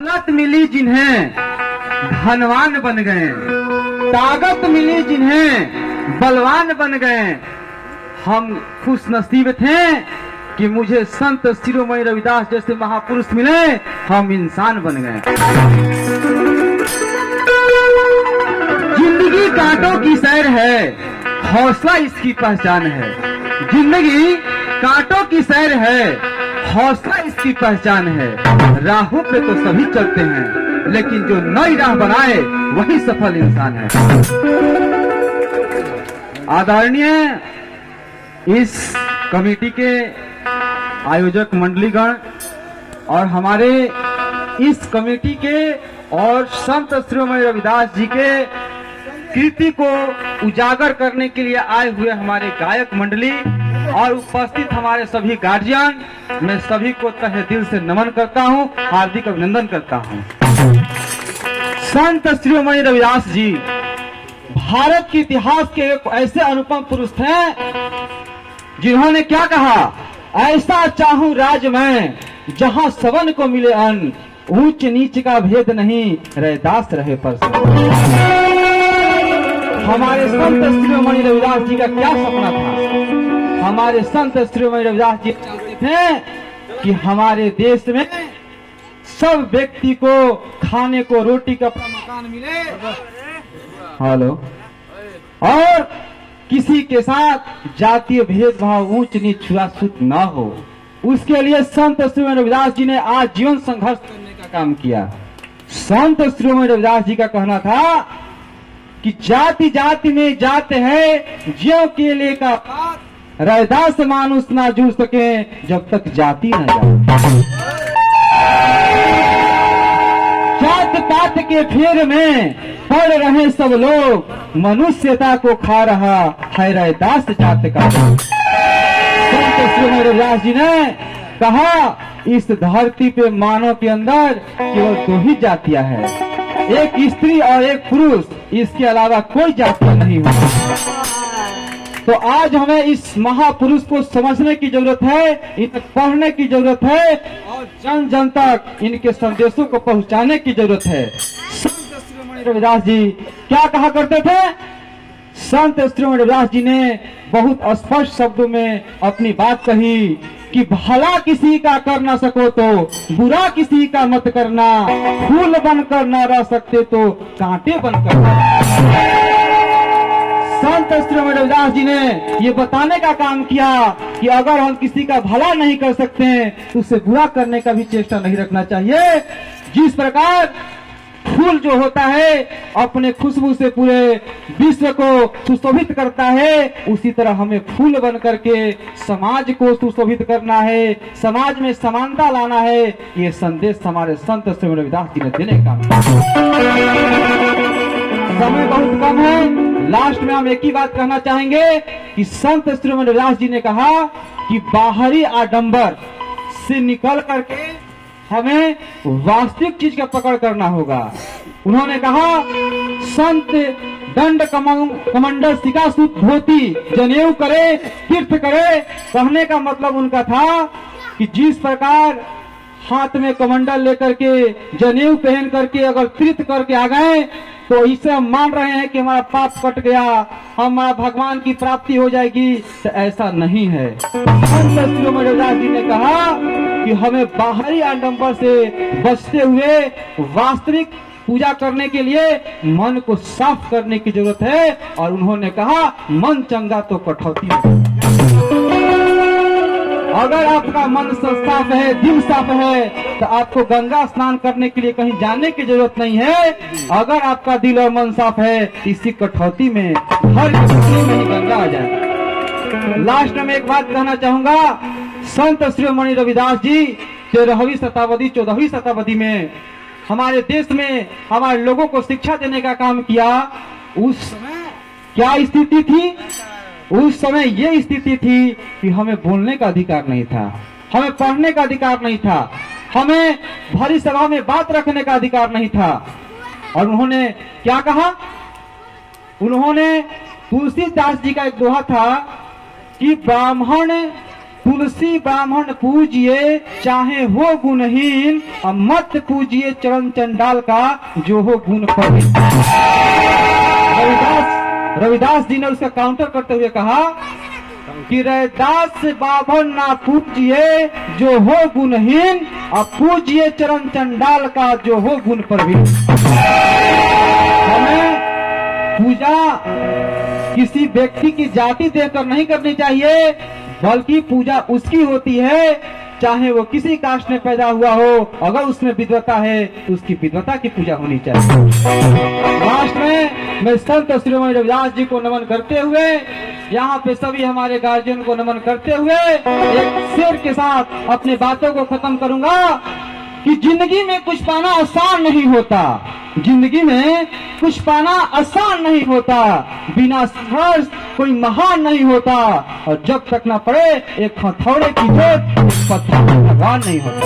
दौलत मिली जिन्हें धनवान बन गए, ताकत मिली जिन्हें बलवान बन गए। हम खुश नसीब थे कि मुझे संत शिरोमणि रविदास जैसे महापुरुष मिले, हम इंसान बन गए। जिंदगी कांटों की सैर है, हौसला इसकी पहचान है। जिंदगी कांटों की सैर है, हौसला इसकी पहचान है। राहों पे तो सभी चलते हैं, लेकिन जो नई राह बनाए वही सफल इंसान है। आदरणीय इस कमेटी के आयोजक मंडलीगण और हमारे इस कमेटी के और संत शिरोमणि रविदास जी के कीर्ति को उजागर करने के लिए आए हुए हमारे गायक मंडली और उपस्थित हमारे सभी गार्जियन, मैं सभी को तहे दिल से नमन करता हूं, हार्दिक अभिनंदन करता हूं। संत शिरोमणि रविदास जी भारत के इतिहास के एक ऐसे अनुपम पुरुष थे जिन्होंने क्या कहा, ऐसा चाहूं राज में जहां सबन को मिले अन्न, ऊंच नीच का भेद नहीं, रैदास रहे पर। हमारे संत शिरोमणि रविदास जी का क्या सपना था? हमारे संत शिरोमणि रविदास जी चाहते थे कि हमारे देश में सब व्यक्ति को खाने को रोटी का मकान मिले, हेलो, और किसी के साथ जातीय भेदभाव, ऊंच नीच, छुआछूत न हो। उसके लिए संत शिरोमणि रविदास जी ने आजीवन संघर्ष करने का काम किया। संत शिरोमणि रविदास जी का कहना था कि जाति जाति में जात है, ज्यों केले का पात, रैदास मानुष ना जूझ सके जब तक जाति न जाए। जात पात के फेर में पड़ रहे सब लोग, मनुष्यता को खा रहा है रैदास जात का। संत शिरोमणि रविदास जी ने कहा, इस धरती पे मानव के अंदर केवल दो ही जातियां हैं, एक स्त्री और एक पुरुष, इसके अलावा कोई जाति नहीं होती। तो आज हमें इस महापुरुष को समझने की जरूरत है, इन्हें पढ़ने की जरूरत है और जन जन तक इनके संदेशों को पहुंचाने की जरूरत है। संत शिरोमणि रविदास जी क्या कहा करते थे? संत शिरोमणि रविदास जी ने बहुत स्पष्ट शब्दों में अपनी बात कही कि भला किसी का कर ना सको तो बुरा किसी का मत करना, फूल बनकर ना रह सकते तो कांटे बनकर। संत शिरोमणि रविदास जी ने ये बताने का काम किया कि अगर हम किसी का भला नहीं कर सकते तो उसे बुरा करने का भी चेष्टा नहीं रखना चाहिए। जिस प्रकार फूल जो होता है अपने खुशबू से पूरे विश्व को सुशोभित करता है, उसी तरह हमें फूल बन करके समाज को सुशोभित करना है, समाज में समानता लाना है। ये संदेश हमारे संत शिरोमणि रविदास जी ने देने का। समय बहुत कम है, लास्ट में हम एक ही बात कहना चाहेंगे कि संत शिरोमणि रविदास जी ने कहा कि बाहरी आडंबर से निकल करके हमें वास्तविक चीज का पकड़ करना होगा। उन्होंने कहा, संत दंड कमंडल सिकासूत धोती जनेऊ करे, तीर्थ करे। कहने का मतलब उनका था कि जिस प्रकार हाथ में कमंडल लेकर के, जनेऊ पहन करके अगर तीर्थ करके आ गए तो इसे हम मान रहे हैं कि हमारा पाप कट गया, हमारा भगवान की प्राप्ति हो जाएगी, तो ऐसा नहीं है। संत शिरोमणि रविदास जी ने कहा कि हमें बाहरी आडंबर से बचते हुए वास्तविक पूजा करने के लिए मन को साफ करने की जरूरत है। और उन्होंने कहा, मन चंगा तो कठौती नहीं। अगर आपका मन साफ है, दिल साफ है, तो आपको गंगा स्नान करने के लिए कहीं जाने की जरूरत नहीं है। अगर आपका दिल और मन साफ है, इसी कठौती में हर किसी में ही गंगा आ जाए। लास्ट में एक बात कहना चाहूंगा, संत शिरोमणि रविदास जी 13वीं शताब्दी 14वीं शताब्दी में हमारे देश में हमारे लोगों को शिक्षा देने का काम किया। उस समय क्या स्थिति थी? उस समय ये स्थिति थी कि हमें बोलने का अधिकार नहीं था, हमें पढ़ने का अधिकार नहीं था, हमें भरी सभा में बात रखने का अधिकार नहीं था। और उन्होंने क्या कहा? उन्होंने तुलसीदास जी का एक दोहा था कि ब्राह्मण तुलसी ब्राह्मण पूजिए चाहे हो गुणहीन, और मत पूजिए चरण चंडाल का जो हो गुण प्रवीण। रविदास जी ने उसका काउंटर करते हुए कहा कि रैदास बाभन ना पूजिए जो हो गुणहीन, और पूजिए चरण चंडाल का जो हो गुण प्रवीण। हमें पूजा किसी व्यक्ति की जाति देखकर नहीं करनी चाहिए, बल्कि पूजा उसकी होती है चाहे वो किसी कास्ट में पैदा हुआ हो। अगर उसमें विद्वता है तो उसकी विद्वता की पूजा होनी चाहिए। लास्ट में मैं संत शिरोमणि रविदास जी को नमन करते हुए, यहाँ पे सभी हमारे गार्जियन को नमन करते हुए एक शेर के साथ अपने बातों को खत्म करूंगा कि जिंदगी में कुछ पाना आसान नहीं होता, जिंदगी में कुछ पाना आसान नहीं होता, बिना संघर्ष कोई महान नहीं होता, और जब तक ना पड़े एक हथौड़े की चोट, एक पत्थर भगवान नहीं होता।